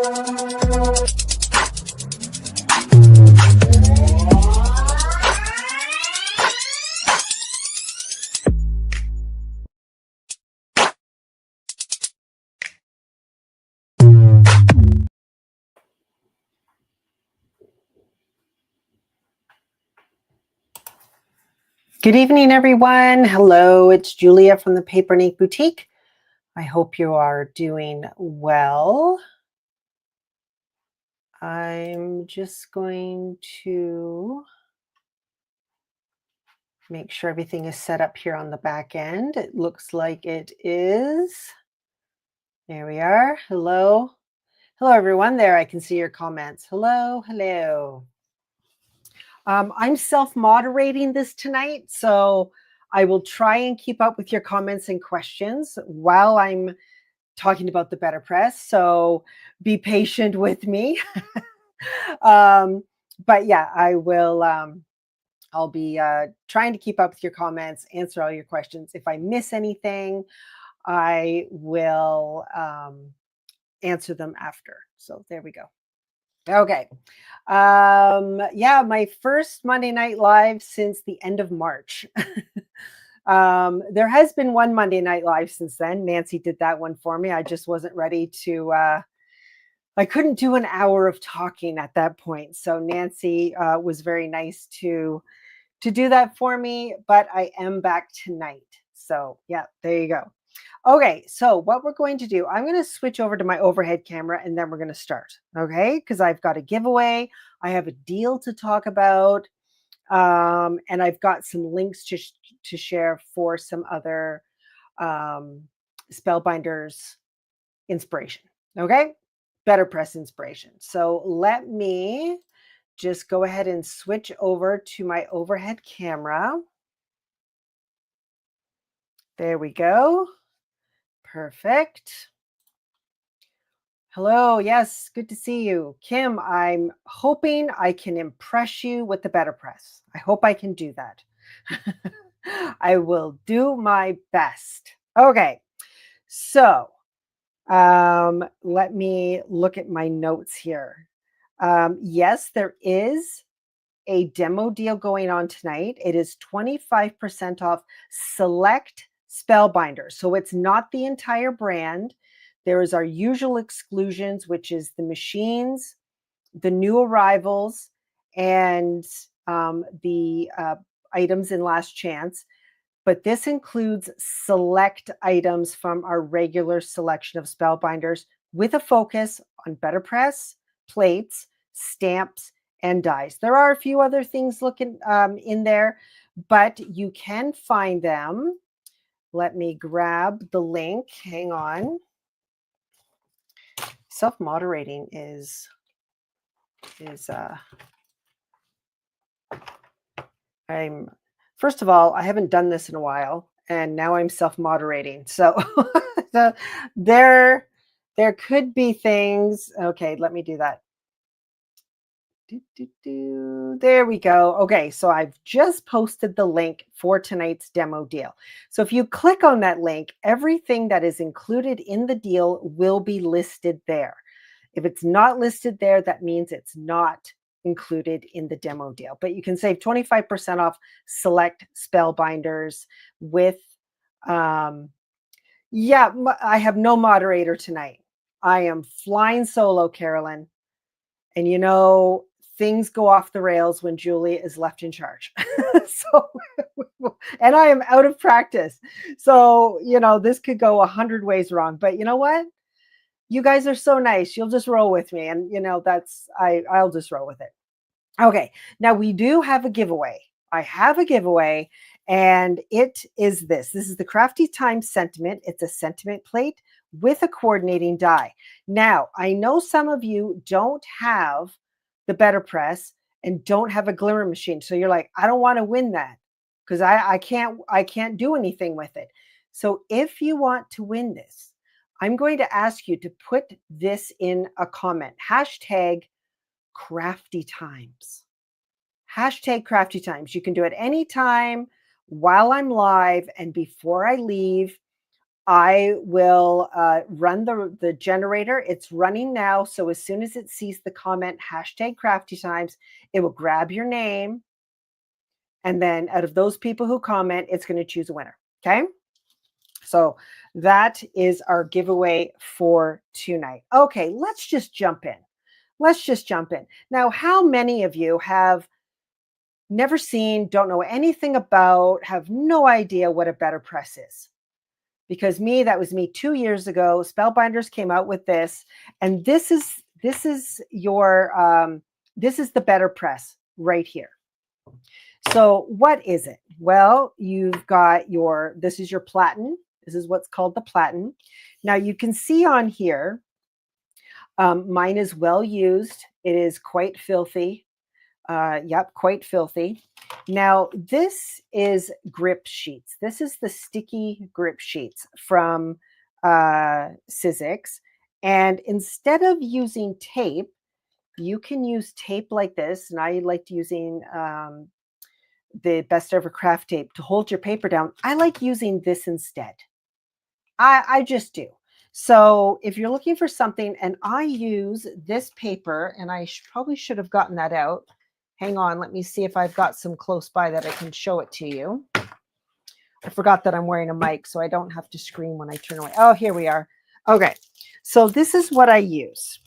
Good evening, everyone. Hello, it's Julia from the Paper and Ink Boutique. I hope you are doing well. I'm just going to make sure everything is set up here on the back end. It looks like it is. There we are. Hello. Hello, everyone. There, I can see your comments. Hello, hello. I'm self-moderating this tonight, so I will try and keep up with your comments and questions while I'm talking about the BetterPress. So be patient with me. But yeah, I will. I'll be trying to keep up with your comments, answer all your questions. If I miss anything, I will answer them after. So there we go. Okay. Yeah, my first Monday Night Live since the end of March. There has been one Monday Night Live since then. Nancy did that one for me. I just wasn't ready to, I couldn't do an hour of talking at that point. So Nancy was very nice to do that for me, but I am back tonight. So yeah, there you go. Okay, so what we're going to do, I'm going to switch over to my overhead camera and then we're going to start, okay? Because I've got a giveaway, I have a deal to talk about, and I've got some links to share for some other Spellbinders inspiration, okay? BetterPress inspiration. So let me just go ahead and switch over to my overhead camera. There we go. Perfect. Hello. Yes, good to see you. Kim, I'm hoping I can impress you with the BetterPress. I hope I can do that. I will do my best. Okay. So let me look at my notes here. Yes, there is a demo deal going on tonight. It is 25% off select Spellbinders. So it's not the entire brand. There is our usual exclusions, which is the machines, the new arrivals, and the items in last chance. But this includes select items from our regular selection of Spellbinders with a focus on BetterPress, plates, stamps, and dies. There are a few other things looking in there, but you can find them. Let me grab the link. Hang on. Self-moderating is first of all, I haven't done this in a while, and now I'm self-moderating. So there could be things. Okay, let me do that. There we go. Okay, so I've just posted the link for tonight's demo deal. So if you click on that link, everything that is included in the deal will be listed there. If it's not listed there, that means it's not included in the demo deal. But you can save 25% off select Spellbinders with, yeah, I have no moderator tonight. I am flying solo, Carolyn. And you know, things go off the rails when Julie is left in charge. So, and I am out of practice. So, you know, this could go 100 ways wrong, but you know what? You guys are so nice. You'll just roll with me. And you know, I'll just roll with it. Okay. Now we do have a giveaway. I have a giveaway and it is this. This is the Crafty Time Sentiment. It's a sentiment plate with a coordinating die. Now, I know some of you don't have the BetterPress and don't have a glimmer machine. So you're like, I don't want to win that because I can't do anything with it. So if you want to win this, I'm going to ask you to put this in a comment. Hashtag crafty times. Hashtag crafty times. You can do it anytime while I'm live and before I leave. I will run the generator. It's running now. So as soon as it sees the comment hashtag crafty times, it will grab your name. And then out of those people who comment, it's going to choose a winner. Okay. So that is our giveaway for tonight. Okay, let's just jump in. Let's just jump in. Now, how many of you have never seen, don't know anything about, have no idea what a BetterPress is? Because that was me 2 years ago. Spellbinders came out with this, and this is your this is the BetterPress right here. So what is it? Well, you've got this is your platen. This is what's called the platen. Now you can see on here, mine is well used. It is quite filthy. Yep, quite filthy. Now this is grip sheets. This is the sticky grip sheets from Sizzix. And instead of using tape, you can use tape like this. And I like using the Best Ever Craft tape to hold your paper down. I like using this instead. I just do. So if you're looking for something, and I use this paper, and I probably should have gotten that out. Hang on, let me see if I've got some close by that I can show it to you. I forgot that I'm wearing a mic, so I don't have to scream when I turn away. Oh, here we are. Okay, so this is what I use.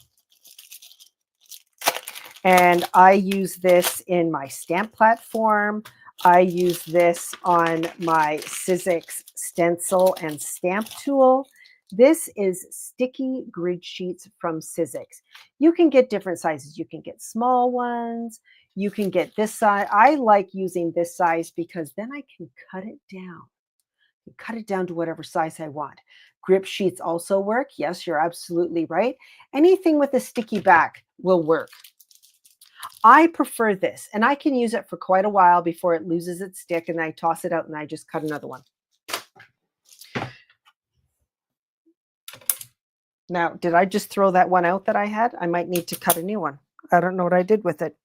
And I use this in my stamp platform. I use this on my Sizzix stencil and stamp tool. This is sticky grid sheets from Sizzix. You can get different sizes. You can get small ones. You can get this size. I like using this size because then I can cut it down. Cut it down to whatever size I want. Grip sheets also work. Yes, you're absolutely right. Anything with a sticky back will work. I prefer this, and I can use it for quite a while before it loses its stick, and I toss it out and I just cut another one. Now, did I just throw that one out that I had? I might need to cut a new one. I don't know what I did with it.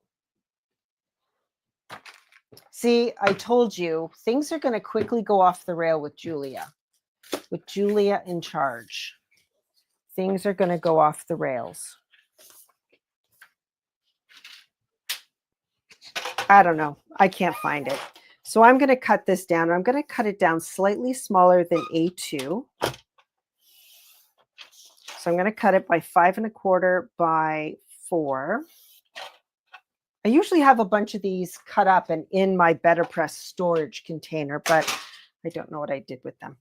See, I told you, things are going to quickly go off the rail with Julia. With Julia in charge, things are going to go off the rails. I don't know. I can't find it. So I'm going to cut this down. I'm going to cut it down slightly smaller than A2. So I'm going to cut it by 5 1/4 by 4. I usually have a bunch of these cut up and in my BetterPress storage container, but I don't know what I did with them.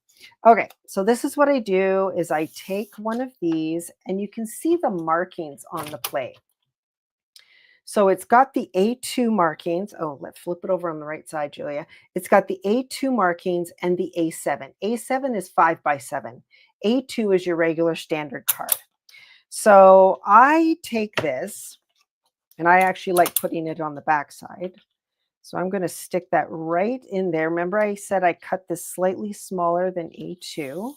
Okay, so this is what I do is I take one of these, and you can see the markings on the plate. So it's got the A2 markings. Oh, let's flip it over on the right side, Julia. It's got the A2 markings and the A7. A7 is 5 by 7. A2 is your regular standard card. So I take this, and I actually like putting it on the back side. So I'm going to stick that right in there. Remember I said I cut this slightly smaller than A2.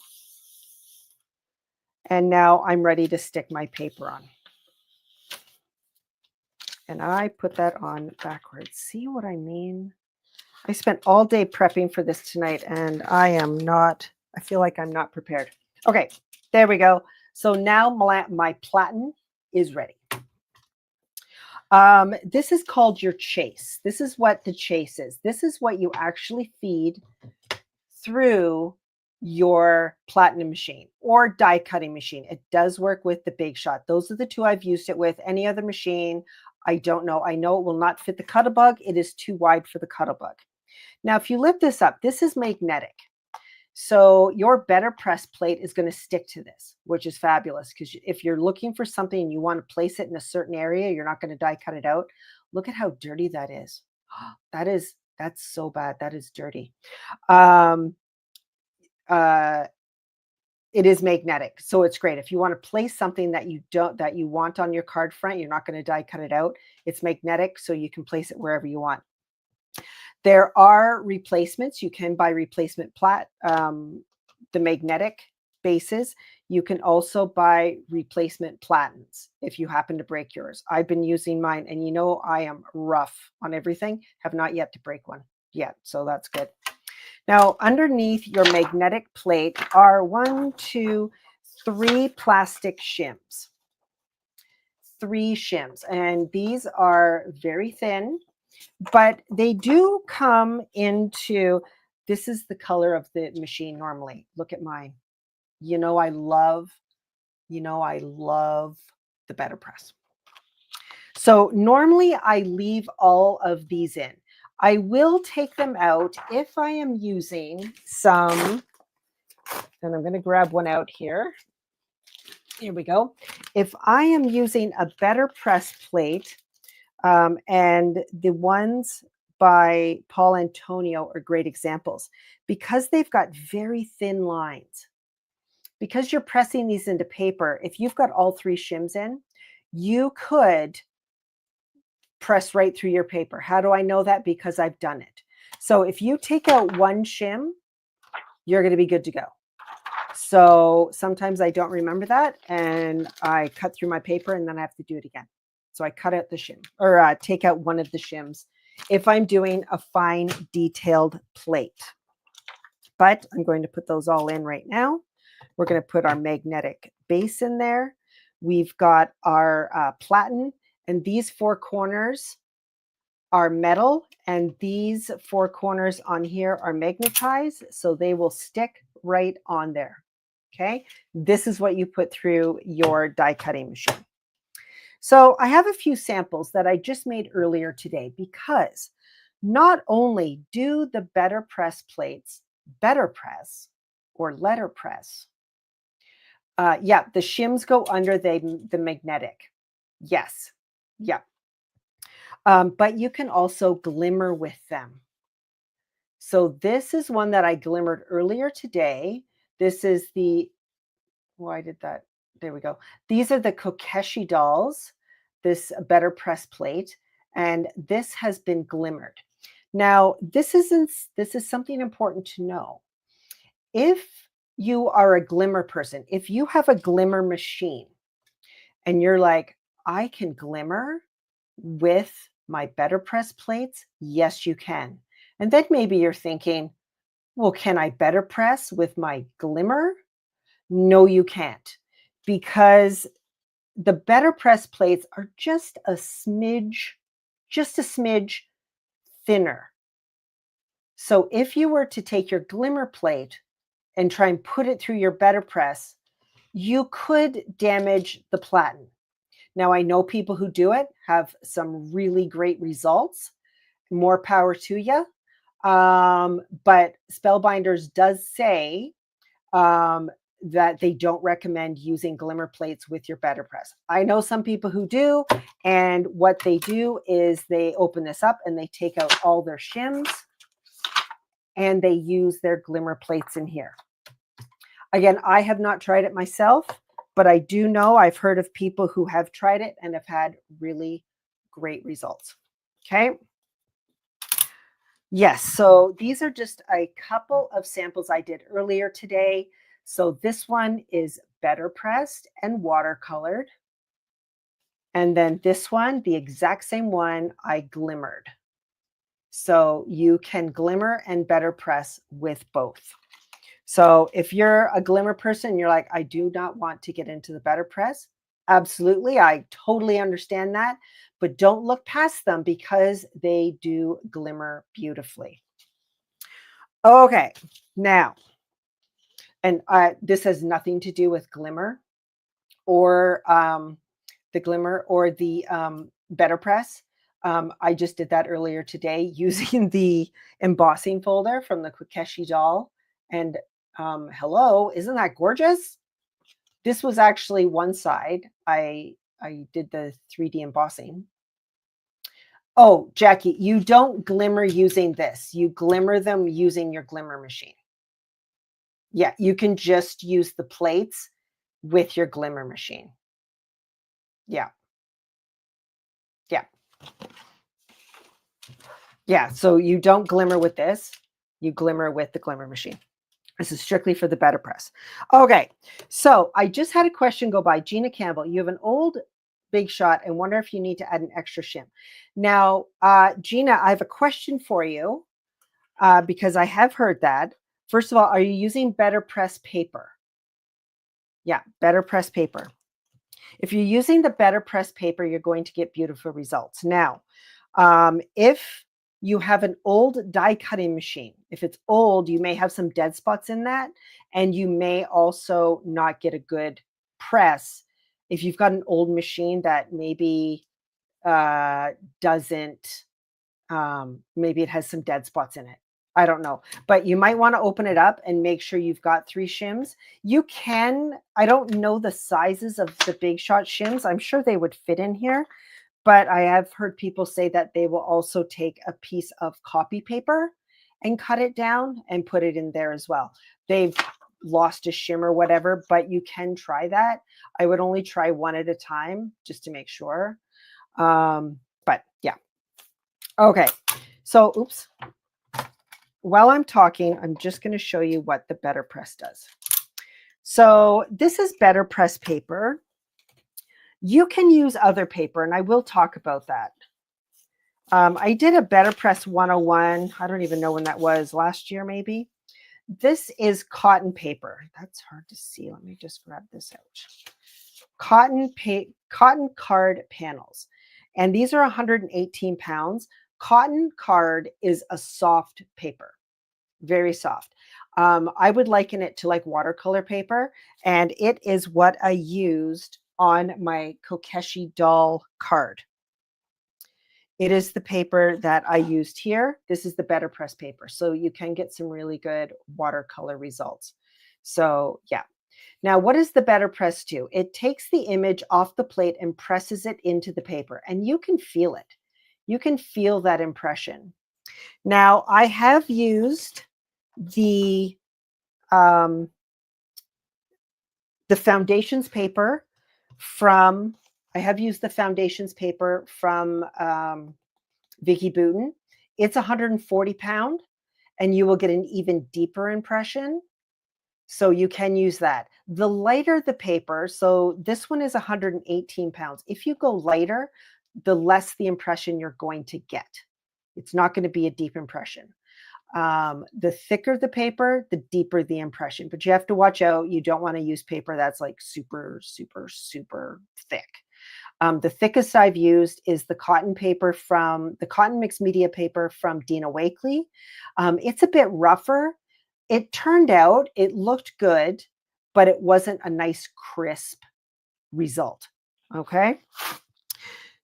And now I'm ready to stick my paper on. And I put that on backwards. See what I mean? I spent all day prepping for this tonight, and I feel like I'm not prepared. Okay, there we go. So now my platen is ready. This is called your chase. This is what the chase is. This is what you actually feed through your platinum machine or die cutting machine. It does work with the Big Shot. Those are the two I've used it with. Any other machine, I don't know. I know it will not fit the Cuttlebug. It is too wide for the Cuttlebug. Now, if you lift this up, this is magnetic. So your BetterPress plate is going to stick to this, which is fabulous, because if you're looking for something and you want to place it in a certain area, you're not going to die cut it out. Look at how dirty that is. That's so bad. That is dirty. It is magnetic, so it's great. If you want to place something that you want on your card front, you're not going to die cut it out. It's magnetic, so you can place it wherever you want. There are replacements. You can buy replacement the magnetic bases. You can also buy replacement platens if you happen to break yours. I've been using mine, and I am rough on everything. Have not yet to break one yet, so that's good. Now, underneath your magnetic plate are 1, 2, 3 plastic shims. 3 shims. And these are very thin, but they do come into, this is the color of the machine normally. Look at mine. You know, I love the BetterPress. So normally I leave all of these in. I will take them out if I am using some, and I'm going to grab one out here. Here we go. If I am using a BetterPress plate, and the ones by Paul Antonio are great examples because they've got very thin lines. Because you're pressing these into paper, if you've got all 3 shims in, you could press right through your paper. How do I know that? Because I've done it. So if you take out 1 shim, you're going to be good to go. So sometimes I don't remember that and I cut through my paper and then I have to do it again. So I cut out the shim or take out one of the shims if I'm doing a fine detailed plate. But I'm going to put those all in right now. We're going to put our magnetic base in there. We've got our platen, and these 4 corners are metal, and these 4 corners on here are magnetized, so they will stick right on there. Okay, this is what you put through your die cutting machine. So I have a few samples that I just made earlier today because not only do the BetterPress plates BetterPress or letterpress, yeah, the shims go under the magnetic. Yes, yeah. But you can also glimmer with them. So this is one that I glimmered earlier today. This is the, why did that? There we go. These are the Kokeshi dolls, this BetterPress plate, and this has been glimmered. Now, this is something important to know. If you are a glimmer person, if you have a glimmer machine and you're like, I can glimmer with my BetterPress plates, yes, you can. And then maybe you're thinking, well, can I BetterPress with my glimmer? No, you can't, because the BetterPress plates are just a smidge thinner. So if you were to take your glimmer plate and try and put it through your BetterPress, you could damage the platen. Now, I know people who do it have some really great results. More power to you. But Spellbinders does say that they don't recommend using glimmer plates with your BetterPress. I know some people who do, and what they do is they open this up and they take out all their shims and they use their glimmer plates in here. Again, I have not tried it myself, but I do know, I've heard of people who have tried it and have had really great results. Okay. Yes, so these are just a couple of samples I did earlier today. So this one is BetterPressed and watercolored. And then this one, the exact same one, I glimmered. So you can glimmer and BetterPress with both. So if you're a glimmer person, you're like, I do not want to get into the BetterPress. Absolutely, I totally understand that, but don't look past them because they do glimmer beautifully. Okay, now, and this has nothing to do with glimmer or the glimmer or the BetterPress. I just did that earlier today using the embossing folder from the Kokeshi doll. And hello, isn't that gorgeous? This was actually one side. I did the 3D embossing. Oh, Jackie, you don't glimmer using this. You glimmer them using your glimmer machine. Yeah, you can just use the plates with your glimmer machine. Yeah. Yeah. Yeah, so you don't glimmer with this. You glimmer with the glimmer machine. This is strictly for the BetterPress. Okay, so I just had a question go by. Gina Campbell, you have an old Big Shot and wonder if you need to add an extra shim. Now, Gina, I have a question for you. because I have heard that. First of all, are you using BetterPress paper? Yeah, BetterPress paper. If you're using the BetterPress paper, you're going to get beautiful results. Now, if you have an old die cutting machine, if it's old, you may have some dead spots in that, and you may also not get a good press. If you've got an old machine that maybe doesn't, maybe it has some dead spots in it. I don't know, but you might want to open it up and make sure you've got 3 shims. You can, I don't know the sizes of the Big Shot shims. I'm sure they would fit in here, but I have heard people say that they will also take a piece of copy paper and cut it down and put it in there as well. They've lost a shim or whatever, but you can try that. I would only try one at a time just to make sure. But yeah. Okay. So, oops. While I'm talking, I'm just going to show you what the BetterPress does. So this is BetterPress paper. You can use other paper, and I will talk about that. I did a BetterPress 101. I don't even know when that was, last year maybe. This is cotton paper. That's hard to see. Let me just grab this out. Cotton card panels. And these are 118 pounds. Cotton card is a soft paper, very soft. I would liken it to like watercolor paper, and it is what I used on my Kokeshi doll card. It is the paper that I used here. This is the BetterPress paper, so you can get some really good watercolor results. So yeah. Now, what does the BetterPress do? It takes the image off the plate and presses it into the paper, and you can feel it. You can feel that impression. Now, I have used the foundations paper from, I have used the foundations paper from Vicky Boutin. It's 140 pound, and you will get an even deeper impression. So you can use that. The lighter the paper, so this one is 118 pounds. If you go lighter, the less the impression you're going to get. It's not going to be a deep impression. The thicker the paper, the deeper the impression. But you have to watch out. You don't want to use paper that's like super, super, super thick. The thickest I've used is the cotton paper from the cotton mixed media paper from Dina Wakley. It's a bit rougher. It turned out, it looked good, but it wasn't a nice crisp result. Okay.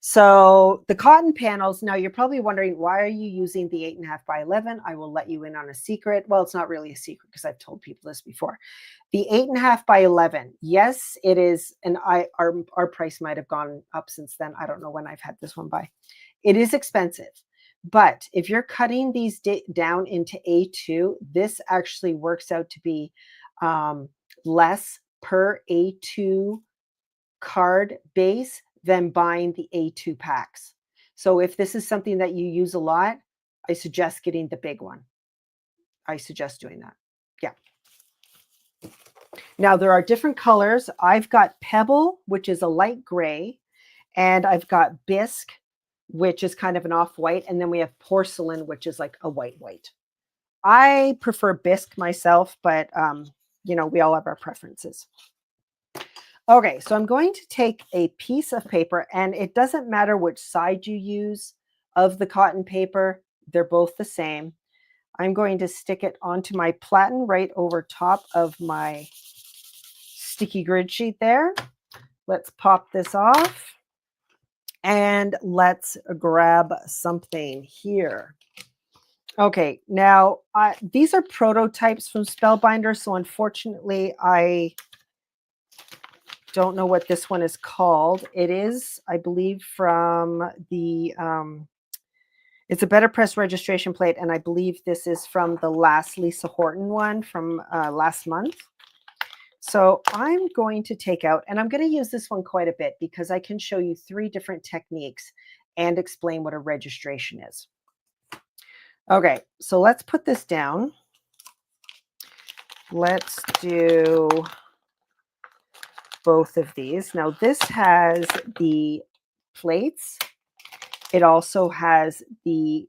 So the cotton panels, now you're probably wondering, why are you using the 8.5 by 11? I will let you in on a secret. Well, it's not really a secret because I've told people this before. The 8.5 by 11, yes, it is. And our price might have gone up since then. I don't know when I've had this one by. It is expensive. But if you're cutting these down into A2, this actually works out to be less per A2 card base than buying the A2 packs. So if this is something that you use a lot, I suggest getting the big one. I suggest doing that. Yeah. Now there are different colors. I've got Pebble, which is a light gray, and I've got Bisque, which is kind of an off-white, and then we have Porcelain, which is like a white. I prefer Bisque myself, but you know, we all have our preferences. Okay, so I'm going to take a piece of paper, and it doesn't matter which side you use of the cotton paper. They're both the same. I'm going to stick it onto my platen right over top of my sticky grid sheet there. Let's pop this off, and let's grab something here. Okay, now these are prototypes from Spellbinders, so unfortunately I don't know what this one is called. It is, I believe, from the, it's a BetterPress registration plate, and I believe this is from the last Lisa Horton one from last month. So I'm going to take out, and I'm going to use this one quite a bit because I can show you 3 different techniques and explain what a registration is. Okay, so let's put this down. Let's do both of these. Now this has the plates. It also has the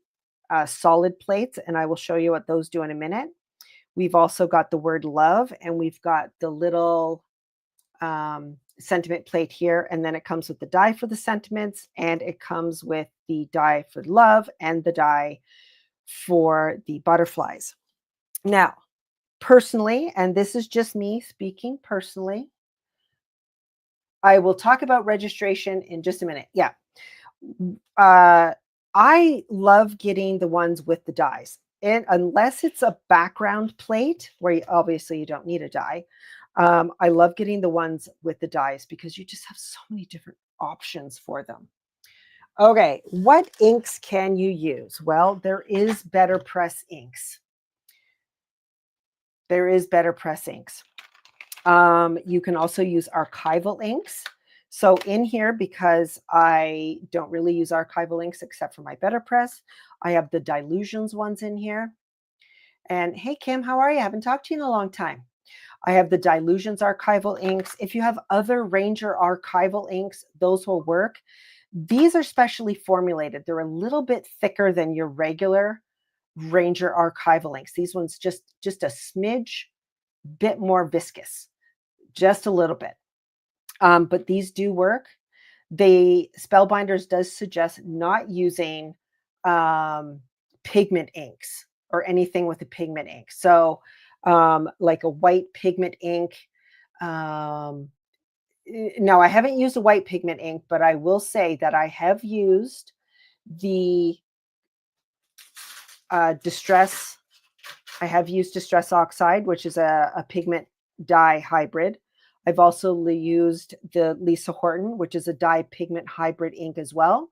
solid plates, and I will show you what those do in a minute. We've also got the word love, and we've got the little sentiment plate here, and then it comes with the die for the sentiments, and it comes with the die for love and the die for the butterflies. Now, personally, and this is just me speaking personally, I will talk about registration in just a minute. Yeah. I love getting the ones with the dies. And unless it's a background plate where obviously you don't need a die, I love getting the ones with the dies because you just have so many different options for them. Okay, what inks can you use? Well, there is BetterPress inks. There is BetterPress inks. You can also use archival inks. So in here, because I don't really use archival inks except for my BetterPress, I have the Dilutions ones in here. And hey, Kim, how are you? I haven't talked to you in a long time. I have the Dilutions archival inks. If you have other Ranger archival inks, those will work. These are specially formulated. They're a little bit thicker than your regular Ranger archival inks. These ones just a smidge bit more viscous, just a little bit. But these do work. The Spellbinders does suggest not using pigment inks or anything with a pigment ink. So like a white pigment ink. No, I haven't used a white pigment ink, but I will say that I have used the Distress. I have used Distress Oxide, which is a pigment dye hybrid. I've also used the Lisa Horton, which is a dye pigment hybrid ink as well,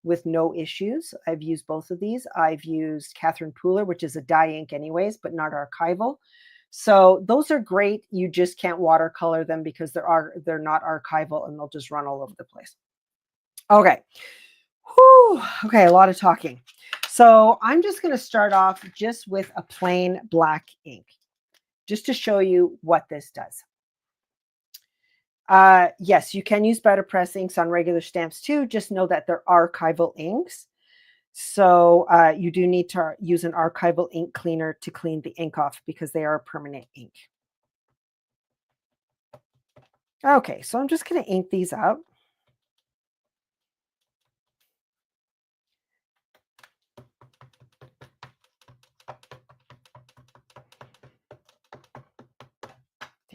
with no issues. I've used both of these. I've used Catherine Pooler, which is a dye ink anyways, but not archival. So those are great. You just can't watercolor them because they're not archival and they'll just run all over the place. Okay. Whew. Okay, a lot of talking. So I'm just going to start off just with a plain black ink, just to show you what this does. Yes, you can use BetterPress inks on regular stamps too. Just know that they're archival inks. So you do need to use an archival ink cleaner to clean the ink off because they are permanent ink. Okay, so I'm just going to ink these out.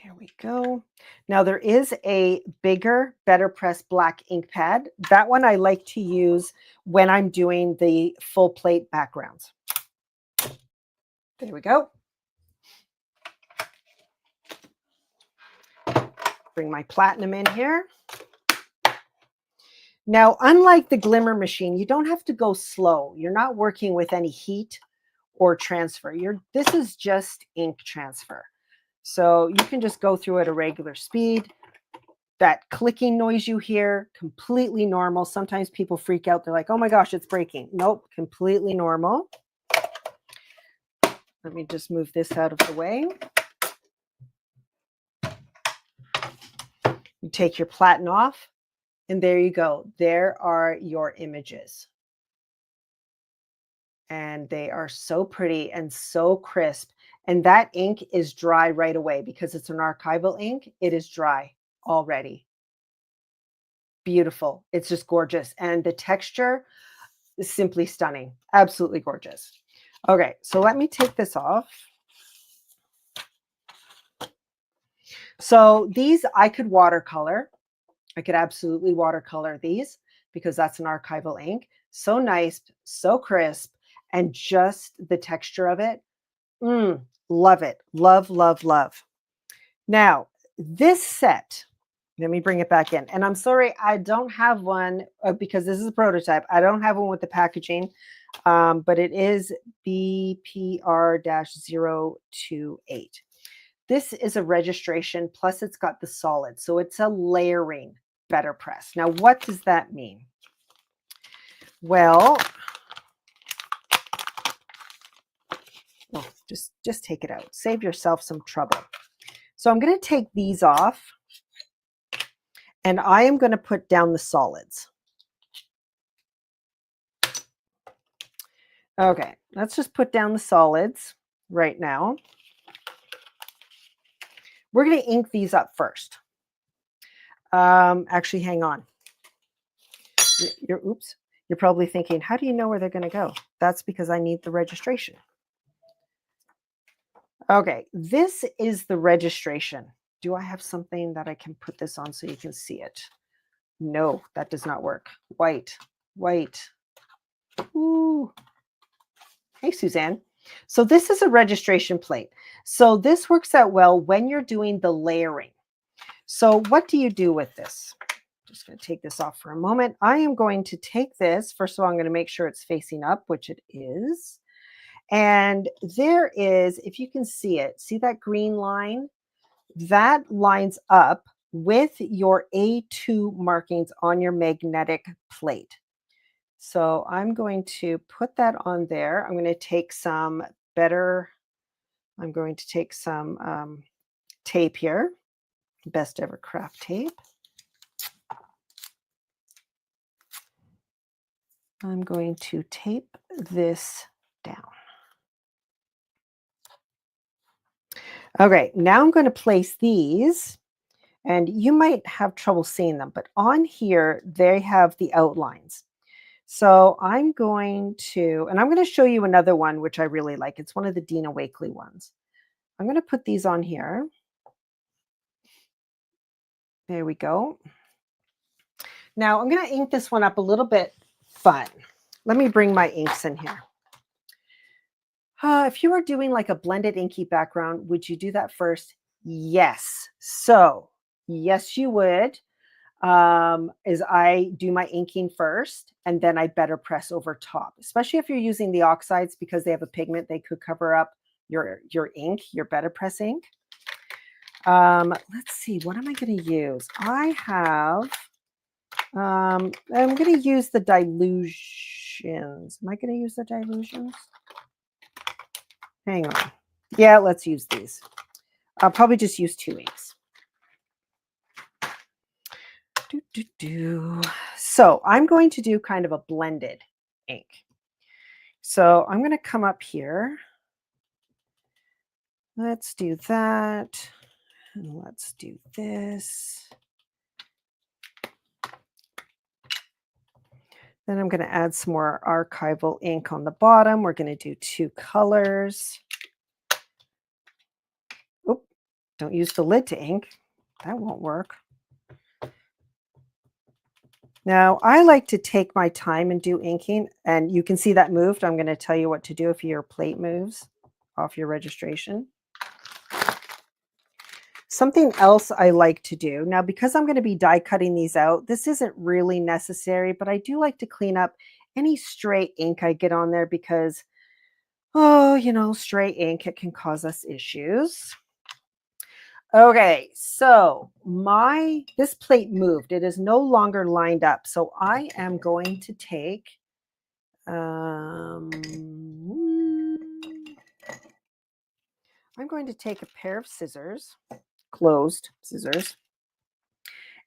There we go. Now there is a bigger BetterPress black ink pad. That one I like to use when I'm doing the full plate backgrounds. There we go. Bring my platinum in here. Now, unlike the glimmer machine, you don't have to go slow. You're not working with any heat or transfer. This is just ink transfer. So you can just go through at a regular speed. That clicking noise you hear, completely normal. Sometimes people freak out. They're like, oh my gosh, it's breaking. Nope, completely normal. Let me just move this out of the way. You take your platen off, and there you go. There are your images. And they are so pretty and so crisp. And that ink is dry right away because it's an archival ink. It is dry already. Beautiful. It's just gorgeous. And the texture is simply stunning. Absolutely gorgeous. Okay, so let me take this off. So these I could watercolor. I could absolutely watercolor these because that's an archival ink. So nice, so crisp, and just the texture of it. Love it. Love, love, love. Now, this set, let me bring it back in. And I'm sorry, I don't have one because this is a prototype. I don't have one with the packaging, but it is BPR-028. This is a registration, plus it's got the solid. So it's a layering BetterPress. Now, what does that mean? Well, just take it out. Save yourself some trouble. So I'm going to take these off, and I am going to put down the solids. Okay, let's just put down the solids right now. We're going to ink these up first. Actually, hang on. Oops. You're probably thinking, how do you know where they're going to go? That's because I need the registration. Okay, this is the registration. Do I have something that I can put this on so you can see it? No, that does not work. White. Ooh. Hey, Suzanne. So this is a registration plate. So this works out well when you're doing the layering. So what do you do with this? Just going to take this off for a moment. I am going to take this. First of all, I'm going to make sure it's facing up, which it is. And there is, if you can see it, see that green line? That lines up with your A2 markings on your magnetic plate. So I'm going to put that on there. I'm going to take some tape here, best ever craft tape. I'm going to tape this down. Okay, now I'm going to place these, and you might have trouble seeing them, but on here, they have the outlines. So I'm going to show you another one, which I really like. It's one of the Dina Wakley ones. I'm going to put these on here. There we go. Now I'm going to ink this one up a little bit fun. Let me bring my inks in here. If you were doing like a blended inky background, would you do that first? Yes. So yes, you would. Is I do my inking first and then I better press over top, especially if you're using the oxides because they have a pigment, they could cover up your ink, your better press ink. Let's see, what am I going to use? I have, I'm going to use the dilutions. Am I going to use the dilutions? Hang on. Yeah, let's use these. I'll probably just use 2 inks. So I'm going to do kind of a blended ink. So I'm going to come up here. Let's do that. And let's do this. Then I'm going to add some more archival ink on the bottom. We're going to do 2 colors. Oop, don't use the lid to ink. That won't work. Now, I like to take my time and do inking, and you can see that moved. I'm going to tell you what to do if your plate moves off your registration. Something else I like to do, now because I'm going to be die cutting these out, this isn't really necessary, but I do like to clean up any stray ink I get on there because, oh, you know, stray ink, it can cause us issues. Okay, so this plate moved. It is no longer lined up. So I am going to take, I'm going to take a pair of scissors, closed scissors,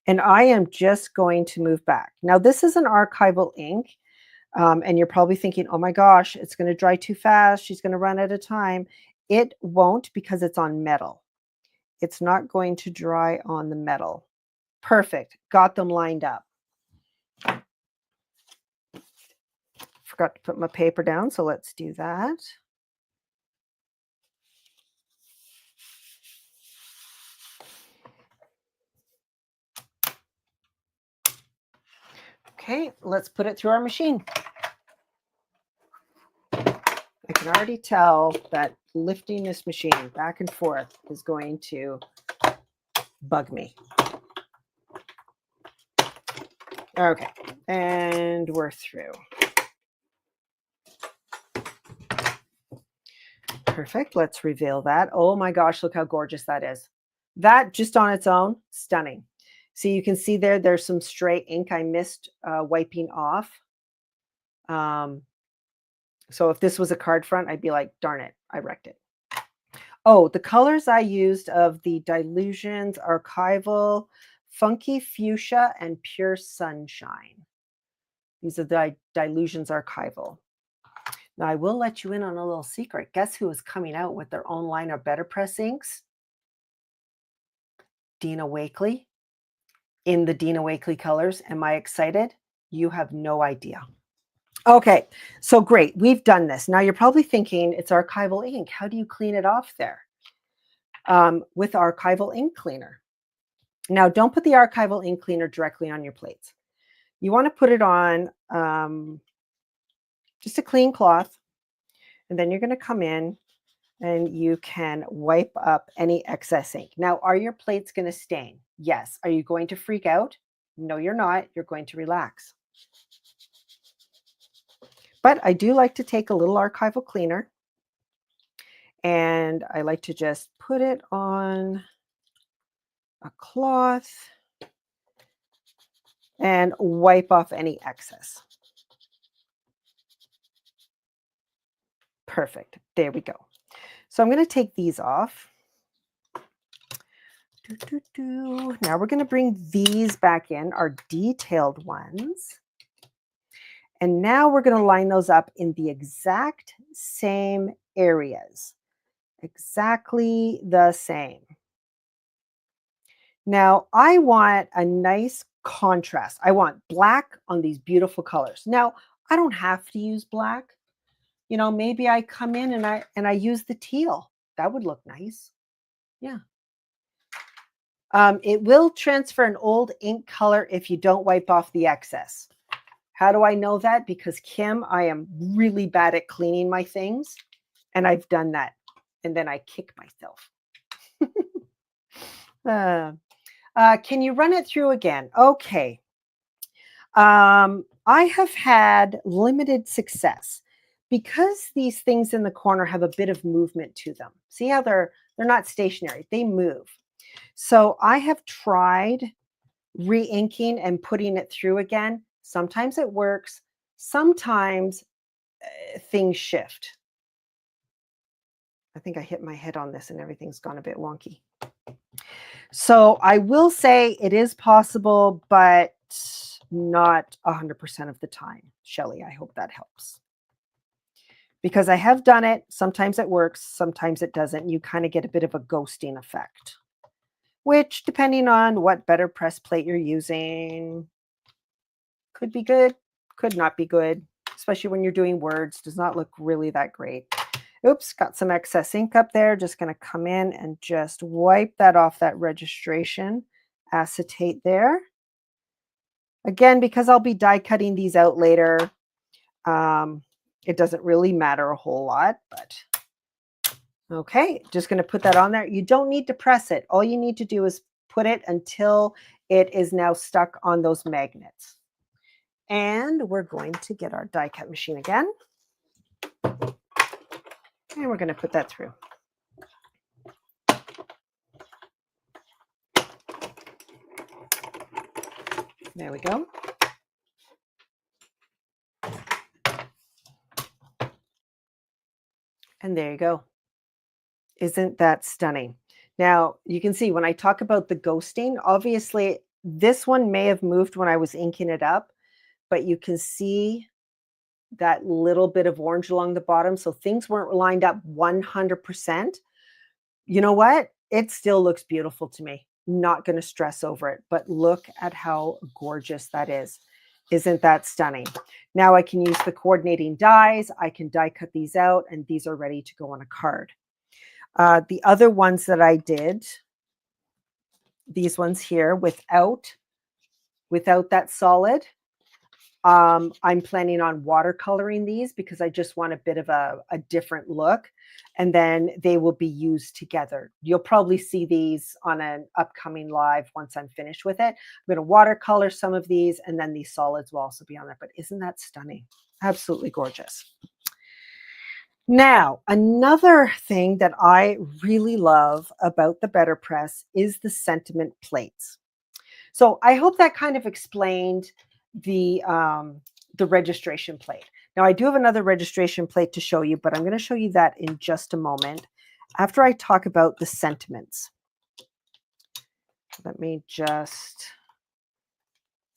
and I am just going to move back. Now, this is an archival ink, and you're probably thinking, oh my gosh, it's going to dry too fast. She's going to run out of time. It won't because it's on metal. It's not going to dry on the metal. Perfect. Got them lined up. Forgot to put my paper down, so let's do that. Okay, let's put it through our machine. I can already tell that lifting this machine back and forth is going to bug me. Okay, and we're through. Perfect. Let's reveal that. Oh my gosh, look how gorgeous that is. That just on its own, stunning. So you can see there's some stray ink I missed wiping off. So if this was a card front, I'd be like, darn it, I wrecked it. Oh, the colors I used of the Dilutions, Archival, Funky Fuchsia, and Pure Sunshine. These are the Dilutions Archival. Now, I will let you in on a little secret. Guess who is coming out with their own line of BetterPress inks? Dina Wakley, in the Dina Wakley colors. Am I excited? You have no idea. Okay, so great. We've done this. Now you're probably thinking it's archival ink. How do you clean it off there? With archival ink cleaner. Now, don't put the archival ink cleaner directly on your plates. You want to put it on just a clean cloth, and then you're going to come in and you can wipe up any excess ink. Now, are your plates going to stain? Yes. Are you going to freak out? No, you're not. You're going to relax. But I do like to take a little archival cleaner, and I like to just put it on a cloth and wipe off any excess. Perfect. There we go. So I'm going to take these off. Now we're going to bring these back in, our detailed ones. And now we're going to line those up in the exact same areas. Exactly the same. Now I want a nice contrast. I want black on these beautiful colors. Now I don't have to use black. You know, maybe I come in and I use the teal. That would look nice. Yeah. It will transfer an old ink color if you don't wipe off the excess. How do I know that? Because Kim, I am really bad at cleaning my things, and I've done that. And then I kick myself. Can you run it through again? Okay. I have had limited success because these things in the corner have a bit of movement to them. See how they're not stationary, they move. So I have tried re-inking and putting it through again. Sometimes it works. Sometimes things shift. I think I hit my head on this and everything's gone a bit wonky. So I will say it is possible, but not 100% of the time. Shelley, I hope that helps. Because I have done it. Sometimes it works. Sometimes it doesn't. You kind of get a bit of a ghosting effect, which, depending on what BetterPress plate you're using, could be good, could not be good, especially when you're doing words. Does not look really that great. Oops, got some excess ink up there. Just going to come in and just wipe that off that registration acetate there. Again, because I'll be die cutting these out later, it doesn't really matter a whole lot, but okay, just going to put that on there. You don't need to press it. All you need to do is put it until it is now stuck on those magnets. And we're going to get our die cut machine again. And we're going to put that through. There we go. And there you go. Isn't that stunning? Now, you can see when I talk about the ghosting, obviously this one may have moved when I was inking it up, but you can see that little bit of orange along the bottom. So things weren't lined up 100%. You know what? It still looks beautiful to me. Not going to stress over it, but look at how gorgeous that is. Isn't that stunning? Now I can use the coordinating dies. I can die cut these out, and these are ready to go on a card. The other ones that I did, these ones here without that solid, I'm planning on watercoloring these because I just want a bit of a different look, and then they will be used together. You'll probably see these on an upcoming live once I'm finished with it. I'm going to watercolor some of these, and then these solids will also be on there. But isn't that stunning? Absolutely gorgeous. Now, another thing that I really love about the BetterPress is the sentiment plates. So I hope that kind of explained the registration plate. Now I do have another registration plate to show you, but I'm going to show you that in just a moment after I talk about the sentiments. Let me just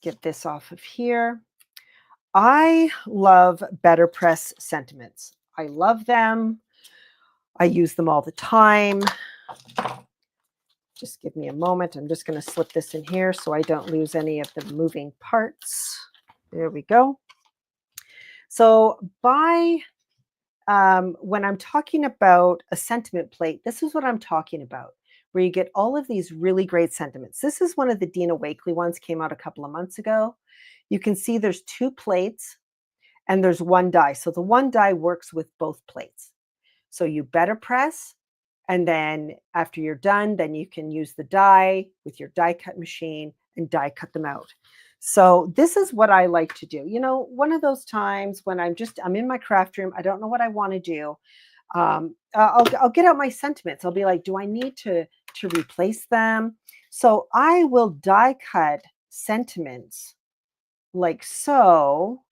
get this off of here. I love BetterPress sentiments. I love them. I use them all the time. Just give me a moment. I'm just going to slip this in here so I don't lose any of the moving parts. There we go. So when I'm talking about a sentiment plate, this is what I'm talking about, where you get all of these really great sentiments. This is one of the Dina Wakley ones, came out a couple of months ago. You can see there's 2 plates and there's 1 die. So the 1 die works with both plates. So you better press, and then after you're done, then you can use the die with your die cut machine and die cut them out. So this is what I like to do. You know, one of those times when I'm in my craft room, I don't know what I want to do. I'll get out my sentiments. I'll be like, do I need to replace them? So I will die cut sentiments like so,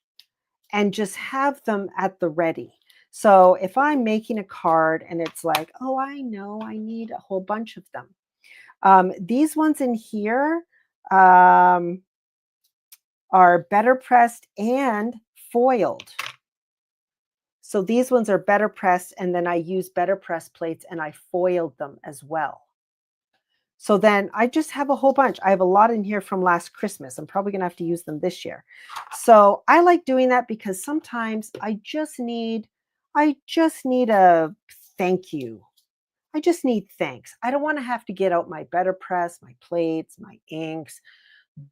and just have them at the ready. So if I'm making a card and it's like, oh, I know I need a whole bunch of them. These ones in here are better pressed and foiled. So these ones are better pressed, and then I use better press plates and I foiled them as well. So then I just have a whole bunch. I have a lot in here from last Christmas. I'm probably going to have to use them this year. So I like doing that because sometimes I just need a thank you. I just need thanks. I don't want to have to get out my better press, my plates, my inks,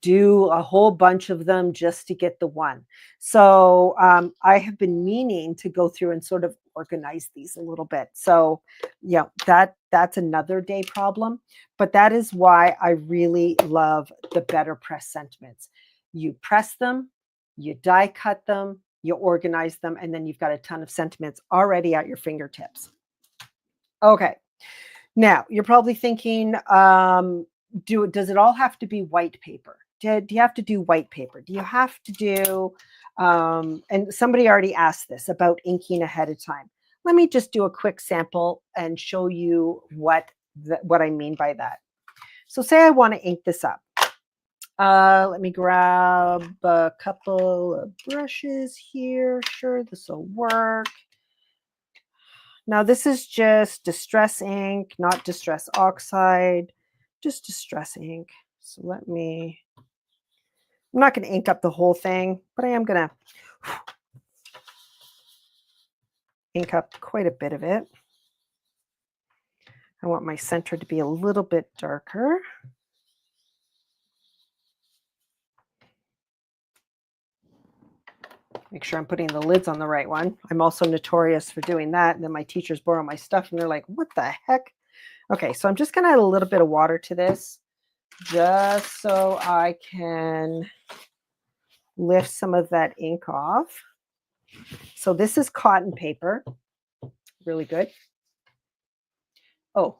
do a whole bunch of them just to get the one. So I have been meaning to go through and sort of organize these a little bit. So yeah, that's another day problem. But that is why I really love the better press sentiments. You press them, you die cut them, you organize them, and then you've got a ton of sentiments already at your fingertips. Okay. Now you're probably thinking, does it all have to be white paper? Do you have to do white paper? Do you have to do, and somebody already asked this about inking ahead of time. Let me just do a quick sample and show you what I mean by that. So say I want to ink this up. Let me grab a couple of brushes here. Sure, this will work. Now this is just distress ink, not distress oxide, just distress ink. So I'm not going to ink up the whole thing, but I am going to ink up quite a bit of it. I want my center to be a little bit darker. Make sure I'm putting the lids on the right one. I'm also notorious for doing that. And then my teachers borrow my stuff and they're like, what the heck? Okay, so I'm just going to add a little bit of water to this just so I can lift some of that ink off. So this is cotton paper. Really good. Oh,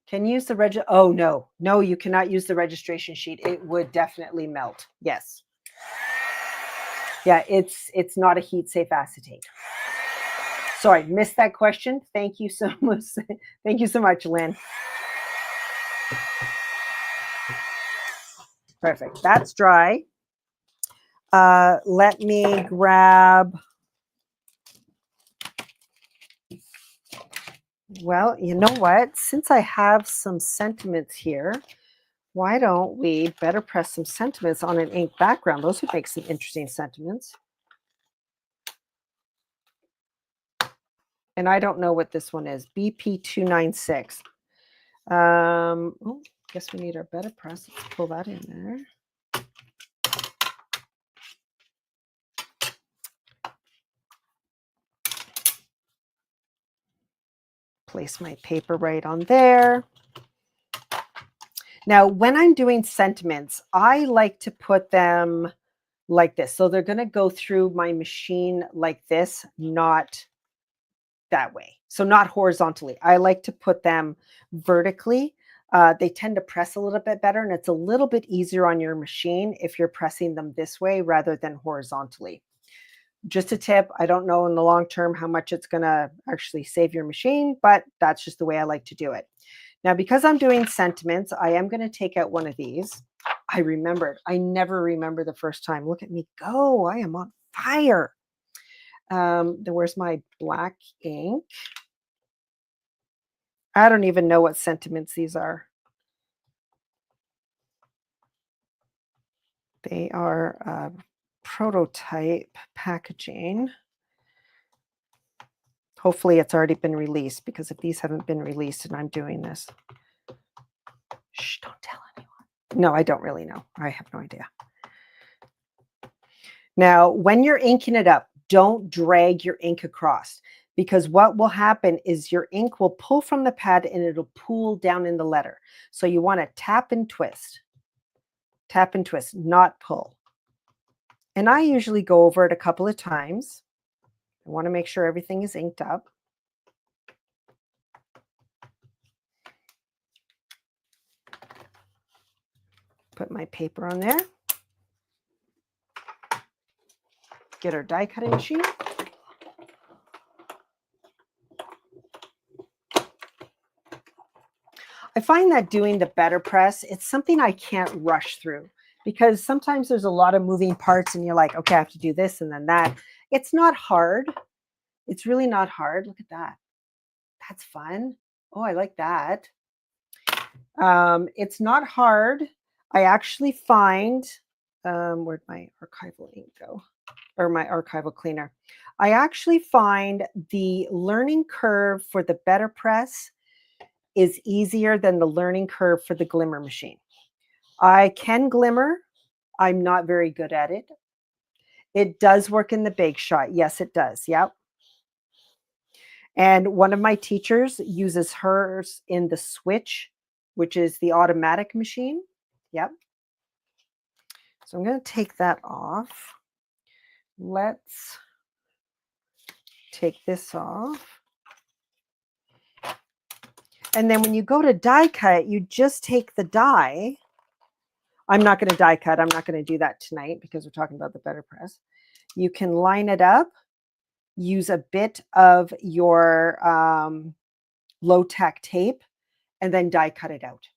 can you use the oh, no, you cannot use the registration sheet. It would definitely melt. Yes. Yeah, it's not a heat safe acetate. Sorry, missed that question. Thank you so much. Thank you so much, Lynn. Perfect. That's dry. Let me grab. Well, you know what? Since I have some sentiments here, why don't we better press some sentiments on an ink background? Those would make some interesting sentiments. And I don't know what this one is. BP296. Oh, guess we need our better press. Let's pull that in there. Place my paper right on there. Now, when I'm doing sentiments, I like to put them like this. So they're going to go through my machine like this, not that way. So not horizontally. I like to put them vertically. They tend to press a little bit better, and it's a little bit easier on your machine if you're pressing them this way rather than horizontally. Just a tip. I don't know in the long term how much it's going to actually save your machine, but that's just the way I like to do it. Now, because I'm doing sentiments, I am going to take out one of these. I remembered. I never remember the first time. Look at me go. I am on fire. Then where's my black ink? I don't even know what sentiments these are. They are prototype packaging. Hopefully it's already been released, because if these haven't been released and I'm doing this, shh, don't tell anyone. No, I don't really know. I have no idea. Now, when you're inking it up, don't drag your ink across, because what will happen is your ink will pull from the pad and it'll pool down in the letter. So you want to tap and twist, not pull. And I usually go over it a couple of times. I want to make sure everything is inked up. Put my paper on there. Get our die cutting machine. I find that doing the BetterPress, it's something I can't rush through, because sometimes there's a lot of moving parts and you're like, okay, I have to do this and then that. It's not hard. It's really not hard. Look at that. That's fun. Oh, I like that. It's not hard. I actually find, where'd my archival ink go? Or my archival cleaner. I actually find the learning curve for the BetterPress is easier than the learning curve for the glimmer machine. I can glimmer. I'm not very good at it. It does work in the Bake Shot. Yes, it does. Yep. And one of my teachers uses hers in the Switch, which is the automatic machine. Yep. So I'm going to take that off. Let's take this off. And then when you go to die cut, you just take the die. I'm not going to die cut. I'm not going to do that tonight because we're talking about the BetterPress. You can line it up, use a bit of your low-tack tape, and then die cut it out.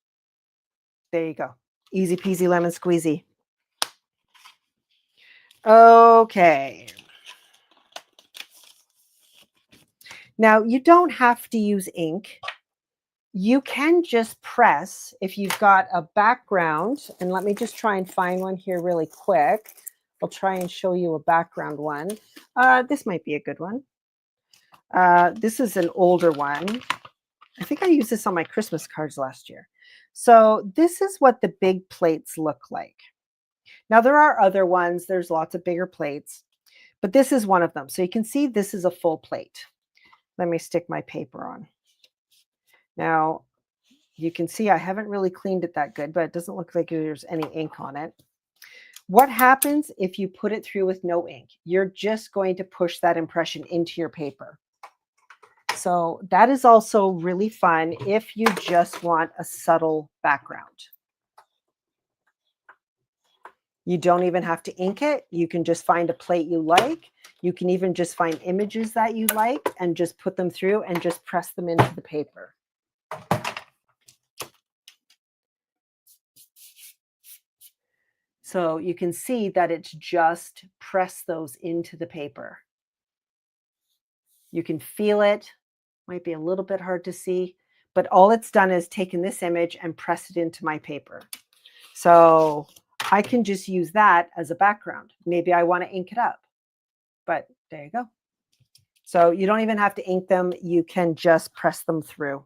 There you go. Easy peasy lemon squeezy. Okay. Now, you don't have to use ink. You can just press if you've got a background. And let me just try and find one here really quick. I'll try and show you a background one. This might be a good one. This is an older one. I think I used this on my Christmas cards last year. So this is what the big plates look like. Now, there are other ones. There's lots of bigger plates, but this is one of them. So you can see this is a full plate. Let me stick my paper on. Now, you can see I haven't really cleaned it that good, but it doesn't look like there's any ink on it. What happens if you put it through with no ink? You're just going to push that impression into your paper. So that is also really fun if you just want a subtle background. You don't even have to ink it. You can just find a plate you like. You can even just find images that you like and just put them through and just press them into the paper. So you can see that it's just press those into the paper. You can feel it. Might be a little bit hard to see, but all it's done is taken this image and press it into my paper. So I can just use that as a background. Maybe I want to ink it up, but there you go. So you don't even have to ink them. You can just press them through.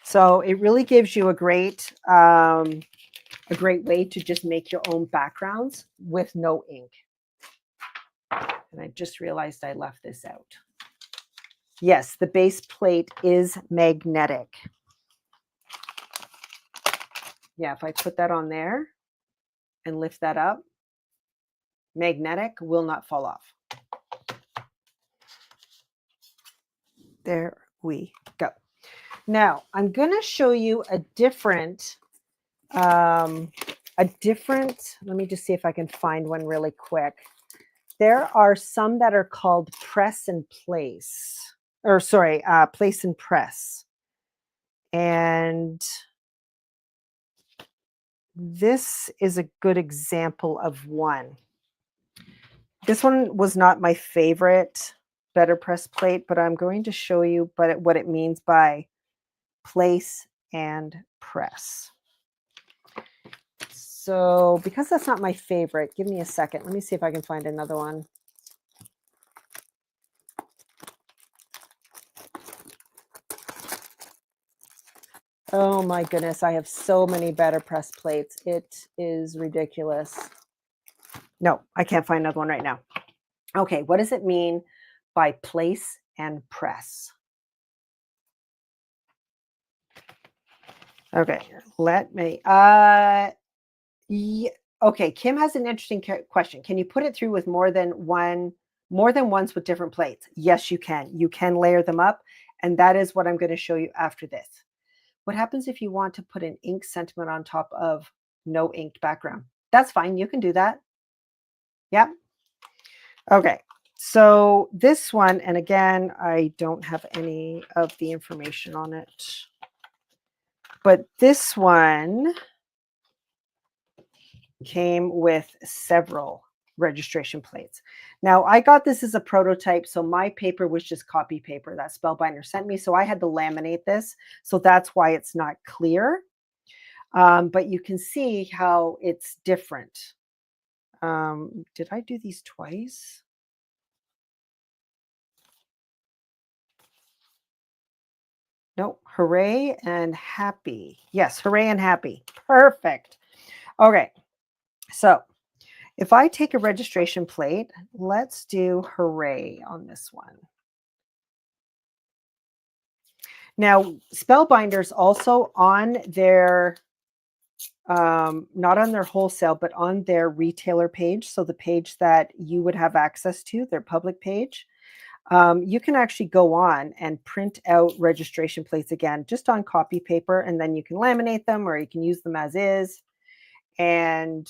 So it really gives you a great way to just make your own backgrounds with no ink. And I just realized I left this out. Yes, the base plate is magnetic. Yeah, if I put that on there and lift that up, magnetic will not fall off. There we go. Now, I'm going to show you a different, let me just see if I can find one really quick. There are some that are called press and place, or sorry, place and press. And this is a good example of one. This one was not my favorite BetterPress plate, but I'm going to show you what it means by place and press. So because that's not my favorite, give me a second. Let me see if I can find another one. Oh my goodness, I have so many BetterPress plates. It is ridiculous. No, I can't find another one right now. Okay, what does it mean by place and press? Okay, let me. Okay, Kim has an interesting question. Can you put it through with more than once with different plates? Yes, you can. You can layer them up, and that is what I'm going to show you after this. What happens if you want to put an ink sentiment on top of no inked background? That's fine. You can do that. Yep. Okay. So this one, and again, I don't have any of the information on it, but this one came with several registration plates. Now, I got this as a prototype, so my paper was just copy paper that Spellbinder sent me, so I had to laminate this, so that's why it's not clear. But you can see how it's different. Did I do these twice? No, hooray and happy. Yes, hooray and happy. Perfect. Okay, so if I take a registration plate, let's do hooray on this one. Now, Spellbinders also on their, not on their wholesale, but on their retailer page, so the page that you would have access to, their public page, you can actually go on and print out registration plates again, just on copy paper, and then you can laminate them or you can use them as is. And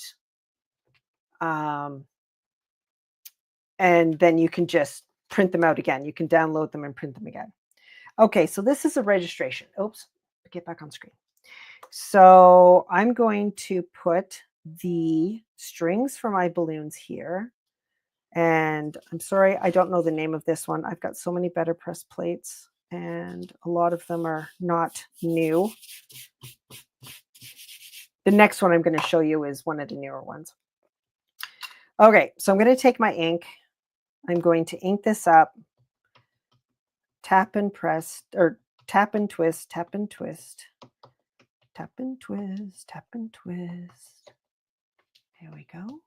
then you can just print them out again. You can download them and print them again. Okay, so this is a registration. Oops, get back on screen. So I'm going to put the strings for my balloons here. And I'm sorry, I don't know the name of this one. I've got so many BetterPress plates, and a lot of them are not new. The next one I'm going to show you is one of the newer ones. Okay, so I'm going to take my ink. I'm going to ink this up. Tap and press, or tap and twist, tap and twist, tap and twist, tap and twist. There we go.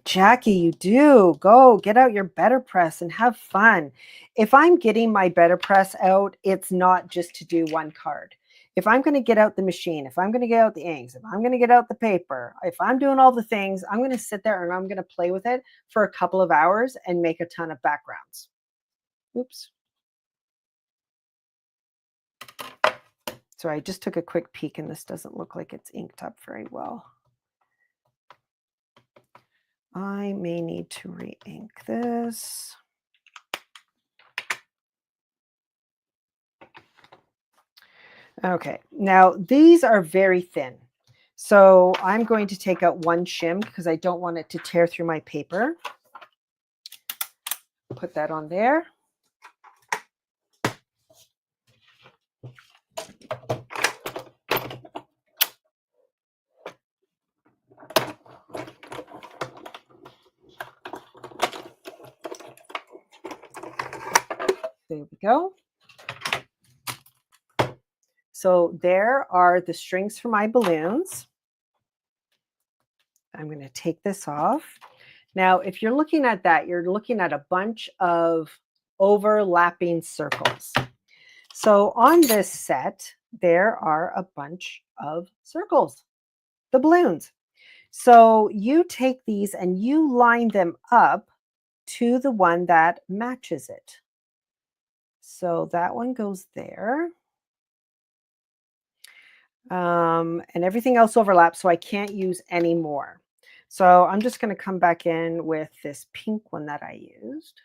Jackie, you do. Go get out your BetterPress and have fun. If I'm getting my BetterPress out, it's not just to do one card. If I'm going to get out the machine, if I'm going to get out the inks, if I'm going to get out the paper, if I'm doing all the things, I'm going to sit there and I'm going to play with it for a couple of hours and make a ton of backgrounds. Oops. So I just took a quick peek and this doesn't look like it's inked up very well. I may need to re-ink this. Okay, now these are very thin. So I'm going to take out one shim because I don't want it to tear through my paper. Put that on there. There we go. So there are the strings for my balloons. I'm going to take this off. Now, if you're looking at that, you're looking at a bunch of overlapping circles. So on this set, there are a bunch of circles, the balloons. So you take these and you line them up to the one that matches it. So that one goes there. And everything else overlaps, so I can't use any more. So I'm just going to come back in with this pink one that I used.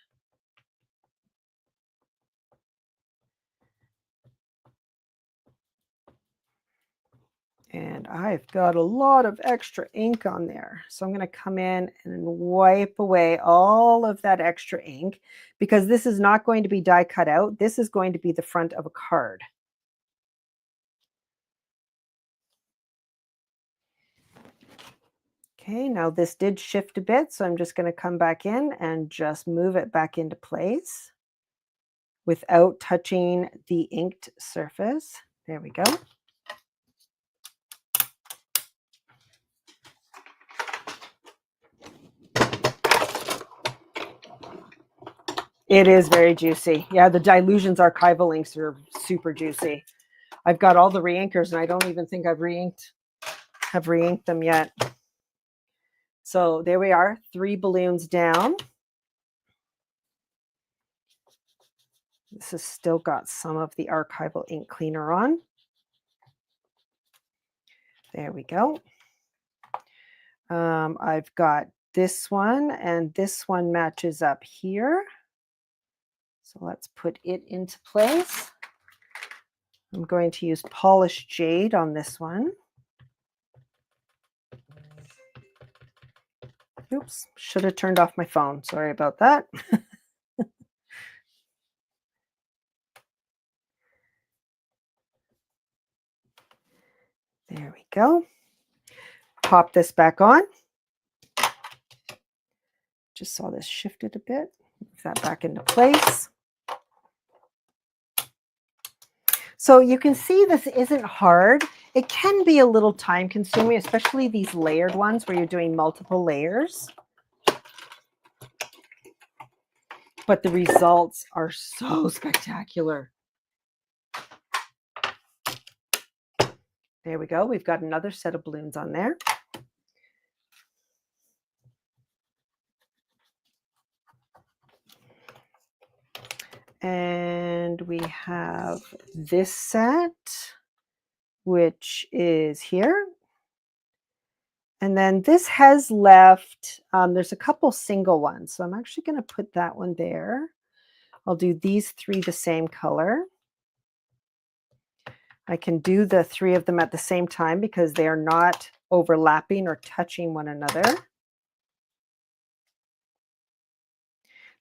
And I've got a lot of extra ink on there. So I'm going to come in and wipe away all of that extra ink, because this is not going to be die cut out. This is going to be the front of a card. Okay, now this did shift a bit, so I'm just going to come back in and just move it back into place without touching the inked surface. There we go. It is very juicy. Yeah, the Dilutions archival inks are super juicy. I've got all the reinkers, and I don't even think I've reinked them yet. So there we are, 3 balloons down. This has still got some of the archival ink cleaner on. There we go. I've got this one, and this one matches up here. So let's put it into place. I'm going to use polished jade on this one. Oops, should have turned off my phone. Sorry about that. There we go. Pop this back on. Just saw this shifted a bit. Move that back into place. So you can see this isn't hard. It can be a little time consuming, especially these layered ones where you're doing multiple layers. But the results are so spectacular. There we go. We've got another set of balloons on there. And we have this set, which is here. And then this has left, there's a couple single ones. So I'm actually going to put that one there. I'll do these 3 the same color. I can do the 3 of them at the same time because they are not overlapping or touching one another.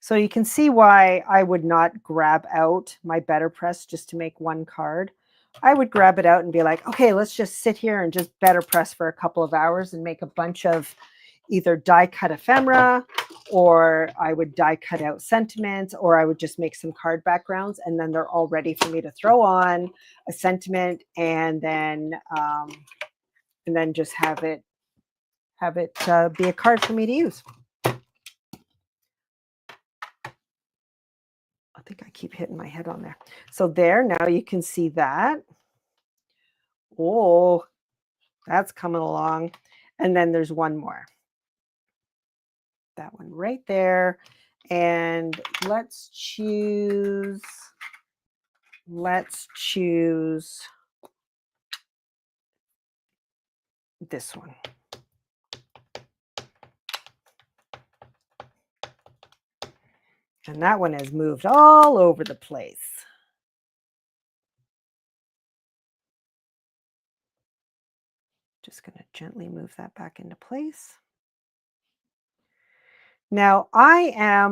So you can see why I would not grab out my BetterPress just to make one card. I would grab it out and be like, okay, let's just sit here and just BetterPress for a couple of hours and make a bunch of either die cut ephemera, or I would die cut out sentiments, or I would just make some card backgrounds, and then they're all ready for me to throw on a sentiment and then just have it be a card for me to use. I think I keep hitting my head on there. So there, now you can see that. Oh, that's coming along. And then there's one more. That one right there. And let's choose this one. And that one has moved all over the place. Just going to gently move that back into place. Now I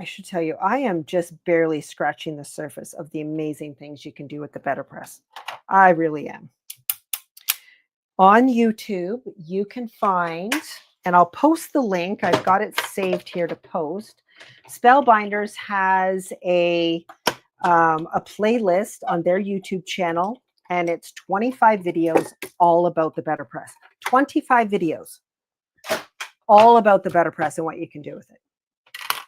should tell you, I am just barely scratching the surface of the amazing things you can do with the BetterPress. I really am. On YouTube, you can find, and I'll post the link. I've got it saved here to post. Spellbinders has a playlist on their YouTube channel, and it's 25 videos all about the BetterPress. 25 videos all about the BetterPress and what you can do with it.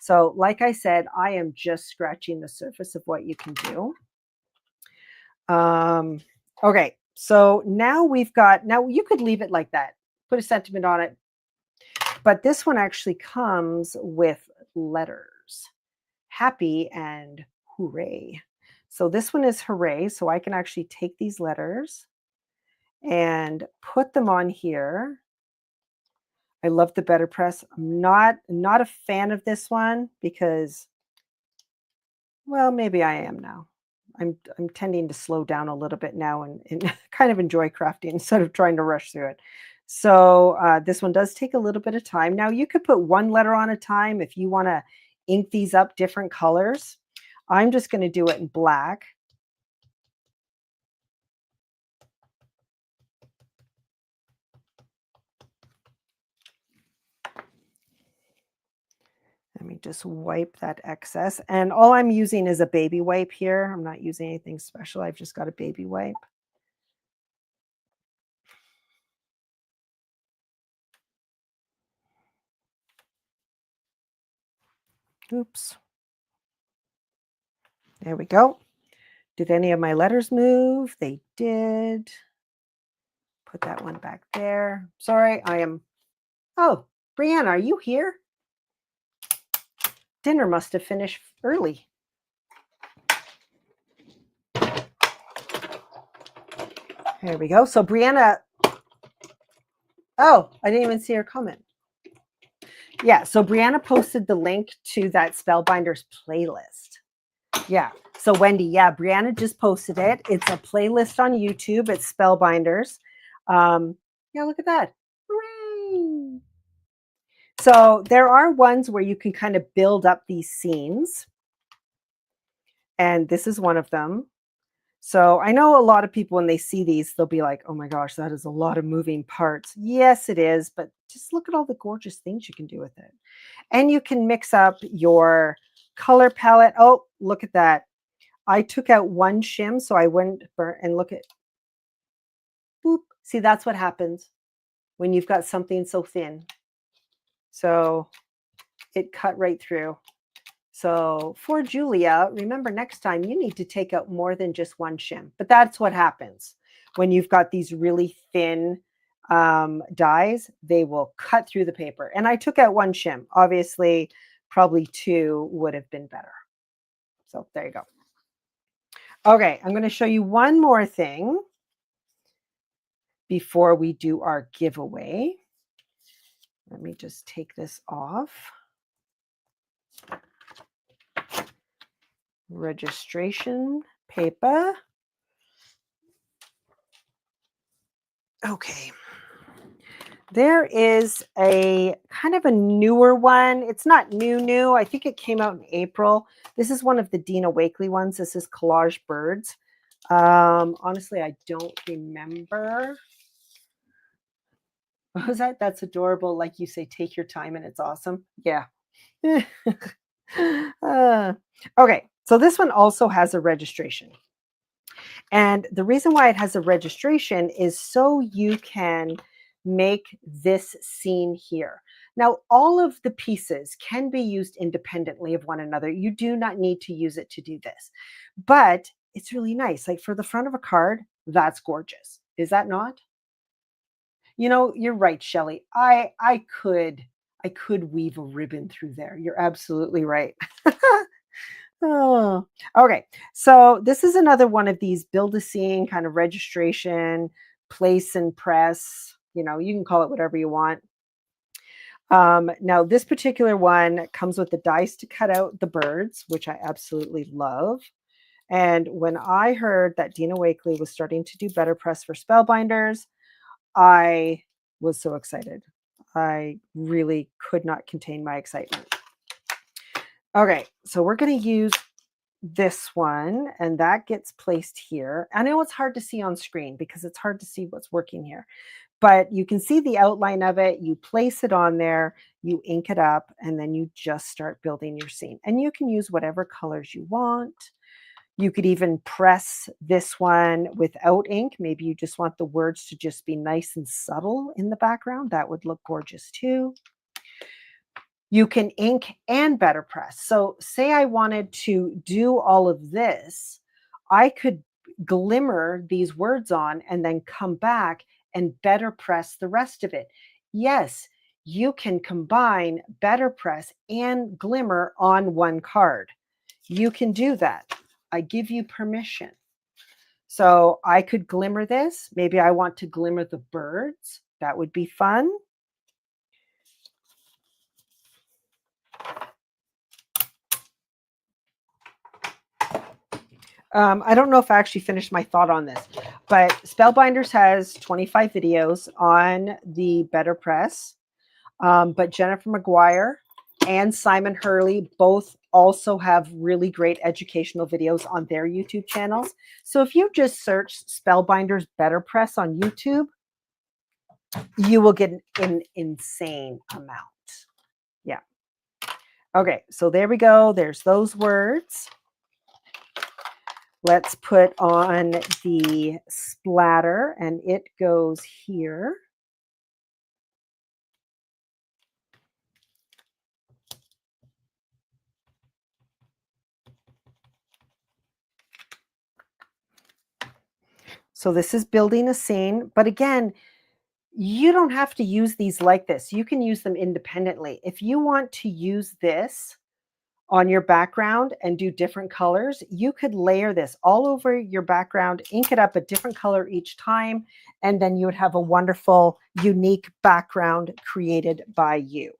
So like I said, I am just scratching the surface of what you can do. Okay, so now now you could leave it like that, put a sentiment on it, but this one actually comes with letters, happy and hooray. So this one is hooray. So I can actually take these letters and put them on here. I love the BetterPress. I'm not a fan of this one because, well, maybe I am now. I'm tending to slow down a little bit now and kind of enjoy crafting instead of trying to rush through it. So this one does take a little bit of time. Now you could put one letter on a time if you want to ink these up different colors. I'm just going to do it in black. Let me just wipe that excess. And all I'm using is a baby wipe here. I'm not using anything special. I've just got a baby wipe. Oops. There we go. Did any of my letters move? They did. Put that one back there. Sorry, I am. Oh, Brianna, are you here? Dinner must have finished early. There we go. So Brianna, oh, I didn't even see her comment. Yeah, so Brianna posted the link to that Spellbinders playlist. Yeah, so Wendy, yeah, Brianna just posted it. It's a playlist on YouTube. It's Spellbinders. Yeah, look at that. Hooray! So there are ones where you can kind of build up these scenes. And this is one of them. So I know a lot of people, when they see these, they'll be like, oh my gosh, that is a lot of moving parts. Yes, it is. But just look at all the gorgeous things you can do with it. And you can mix up your color palette. Oh, look at that. I took out one shim so I wouldn't burn. And look at, boop. See, that's what happens when you've got something so thin. So it cut right through. So for Julia, remember next time you need to take out more than just one shim. But that's what happens when you've got these really thin dies. They will cut through the paper. And I took out one shim. Obviously, probably two would have been better. So there you go. Okay, I'm going to show you one more thing before we do our giveaway. Let me just take this off. Registration paper. Okay. There is a kind of a newer one. It's not new. I think it came out in April. This is one of the Dina Wakley ones. This is Collage Birds. Honestly, I don't remember. What was that? That's adorable. Like you say, take your time and it's awesome. Yeah. Okay. So this one also has a registration. And the reason why it has a registration is so you can make this scene here. Now, all of the pieces can be used independently of one another. You do not need to use it to do this, but it's really nice. Like for the front of a card, that's gorgeous. Is that not? You know, you're right, Shelley. I could weave a ribbon through there. You're absolutely right. Oh, okay. So this is another one of these build a scene kind of registration, place and press. You know, you can call it whatever you want. Now, this particular one comes with the dice to cut out the birds, which I absolutely love. And when I heard that Dina Wakley was starting to do BetterPress for Spellbinders, I was so excited. I really could not contain my excitement. Okay, so we're going to use this one, and that gets placed here. I know it's hard to see on screen because it's hard to see what's working here, but you can see the outline of it. You place it on there, you ink it up, and then you just start building your scene. And you can use whatever colors you want. You could even press this one without ink. Maybe you just want the words to just be nice and subtle in the background. That would look gorgeous too. You can ink and BetterPress. So say I wanted to do all of this, I could glimmer these words on and then come back and BetterPress the rest of it. Yes, you can combine BetterPress and glimmer on one card. You can do that. I give you permission. So I could glimmer this. Maybe I want to glimmer the birds. That would be fun. I don't know if I actually finished my thought on this, but Spellbinders has 25 videos on the BetterPress. But Jennifer McGuire and Simon Hurley both also have really great educational videos on their YouTube channels. So if you just search Spellbinders BetterPress on YouTube, you will get an insane amount. Yeah. Okay, so there we go. There's those words. Let's put on the splatter, and it goes here. So this is building a scene, but again, you don't have to use these like this. You can use them independently. If you want to use this on your background and do different colors, you could layer this all over your background, ink it up a different color each time, and then you would have a wonderful, unique background created by you.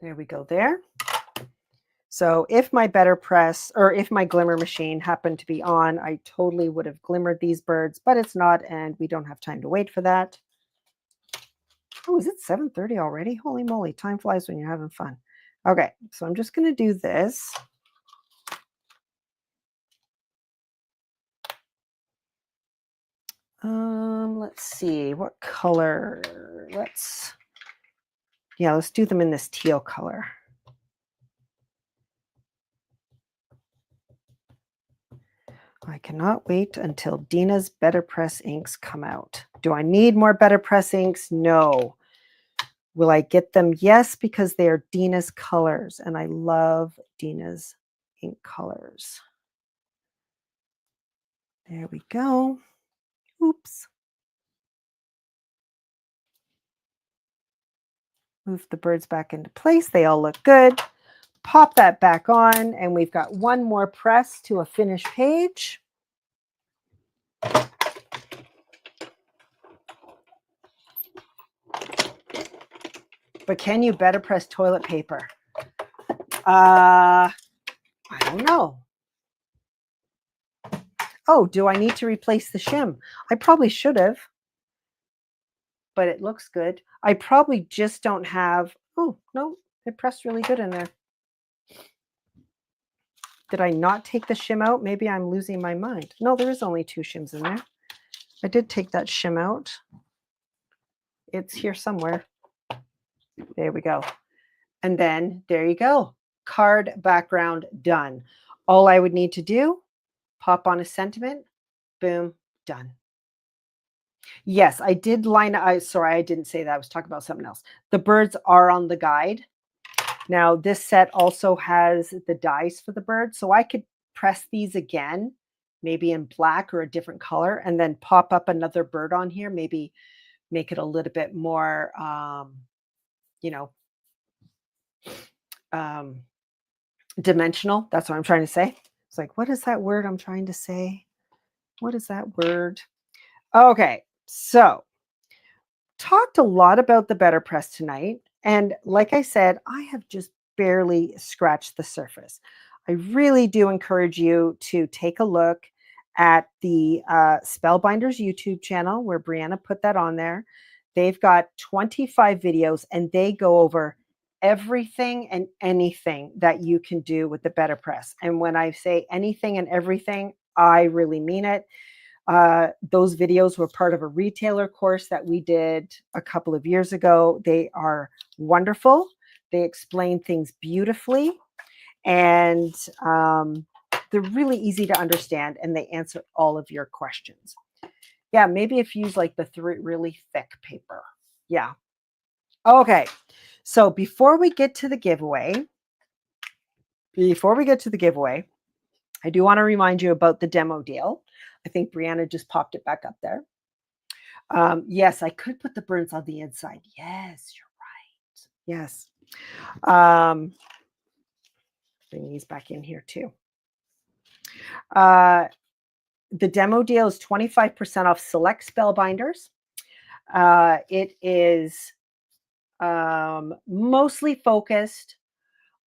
There we go there. So if my BetterPress or if my glimmer machine happened to be on, I totally would have glimmered these birds, but it's not, and we don't have time to wait for that. Oh, is it 7:30 already? Holy moly, time flies when you're having fun. Okay, so I'm just going to do this. Let's see, what color? Let's do them in this teal color. I cannot wait until Dina's BetterPress inks come out. Do I need more BetterPress inks? No. Will I get them? Yes, because they are Dina's colors, and I love Dina's ink colors. There we go. Oops. Move the birds back into place. They all look good. Pop that back on, and we've got one more press to a finished page. But can you BetterPress toilet paper? I don't know. Oh, do I need to replace the shim? I probably should have, but it looks good. I probably just don't have, oh, no, it pressed really good in there. Did I not take the shim out? Maybe I'm losing my mind. No, there is only 2 shims in there. I did take that shim out. It's here somewhere. There we go. And then there you go. Card background done. All I would need to do, pop on a sentiment, boom, done. Yes, I did line up. Sorry, I didn't say that. I was talking about something else. The birds are on the guide. Now, this set also has the dies for the birds. So I could press these again, maybe in black or a different color, and then pop up another bird on here, maybe make it a little bit more, dimensional. That's what I'm trying to say. It's like, what is that word I'm trying to say? What is that word? Okay, so talked a lot about the BetterPress tonight. And like I said, I have just barely scratched the surface. I really do encourage you to take a look at the Spellbinders YouTube channel where Brianna put that on there. They've got 25 videos and they go over everything and anything that you can do with the BetterPress. And when I say anything and everything, I really mean it. Those videos were part of a retailer course that we did a couple of years ago. They are wonderful. They explain things beautifully, and they're really easy to understand, and they answer all of your questions. Yeah, maybe if you use like the really thick paper. Yeah. Okay. So before we get to the giveaway, I do want to remind you about the demo deal. I think Brianna just popped it back up there. Yes, I could put the birds on the inside. Yes, you're right. Yes. Bring these back in here too. The demo deal is 25% off select Spellbinders. It is mostly focused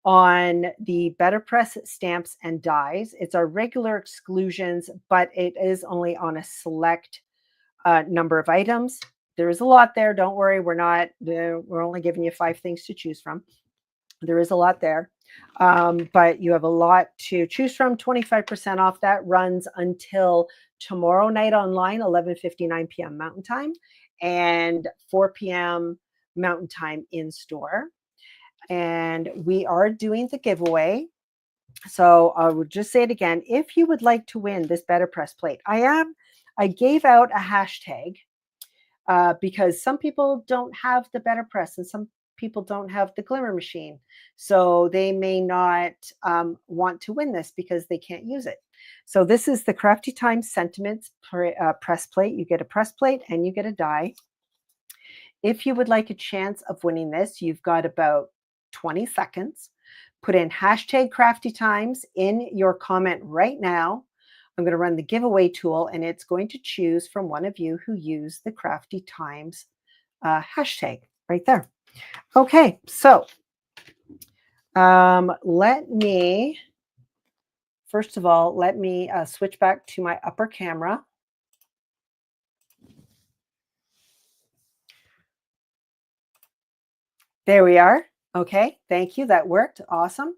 on the BetterPress stamps and dies. It's our regular exclusions, but it is only on a select number of items. There is a lot there. Don't worry. We're only giving you 5 things to choose from. There is a lot there. But you have a lot to choose from. 25% off. That runs until tomorrow night online, 11:59 p.m. Mountain Time, and 4 p.m. Mountain Time in store. And we are doing the giveaway. So I would just say it again. If you would like to win this BetterPress plate, I gave out a hashtag because some people don't have the BetterPress and some people don't have the Glimmer machine. So they may not want to win this because they can't use it. So this is the Crafty Time Sentiments press plate. You get a press plate and you get a die. If you would like a chance of winning this, you've got about 20 seconds. Put in hashtag Crafty Times in your comment right now. I'm going to run the giveaway tool and it's going to choose from one of you who used the Crafty Times hashtag right there. Okay, so let me switch back to my upper camera. There we are. Okay, thank you. That worked. Awesome.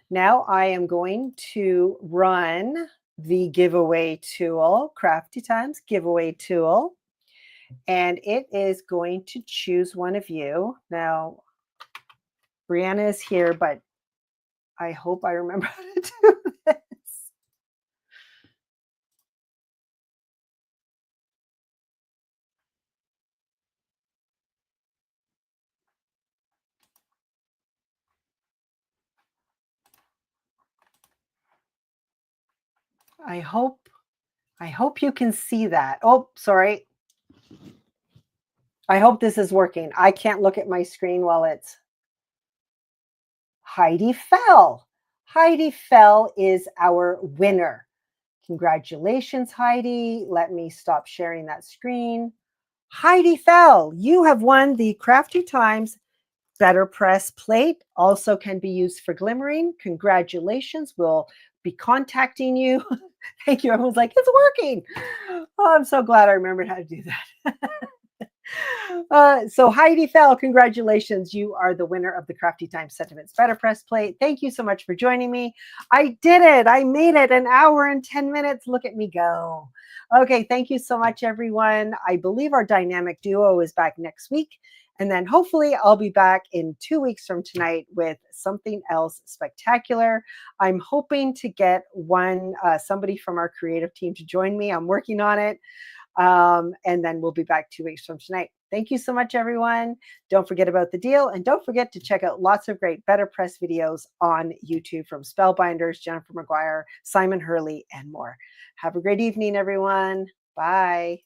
Now I am going to run the giveaway tool, Crafty Times giveaway tool, and it is going to choose one of you. Now, Brianna is here, but I hope I remember how to do this. I hope you can see that. Oh, sorry. I hope this is working. I can't look at my screen while it's Heidi Fell. Heidi Fell is our winner. Congratulations, Heidi. Let me stop sharing that screen. Heidi Fell, you have won the Crafty Times BetterPress plate. Also can be used for glimmering. Congratulations. We'll be contacting you. Thank you. Everyone's like, it's working. Oh, I'm so glad I remembered how to do that. So Heidi Fell, congratulations. You are the winner of the Crafty Time Sentiments BetterPress plate. Thank you so much for joining me. I did it. I made it 1 hour and 10 minutes. Look at me go. Okay, thank you so much, everyone. I believe our dynamic duo is back next week. And then hopefully I'll be back in 2 weeks from tonight with something else spectacular. I'm hoping to get somebody from our creative team to join me. I'm working on it. And then we'll be back 2 weeks from tonight. Thank you so much, everyone. Don't forget about the deal. And don't forget to check out lots of great BetterPress videos on YouTube from Spellbinders, Jennifer McGuire, Simon Hurley, and more. Have a great evening, everyone. Bye.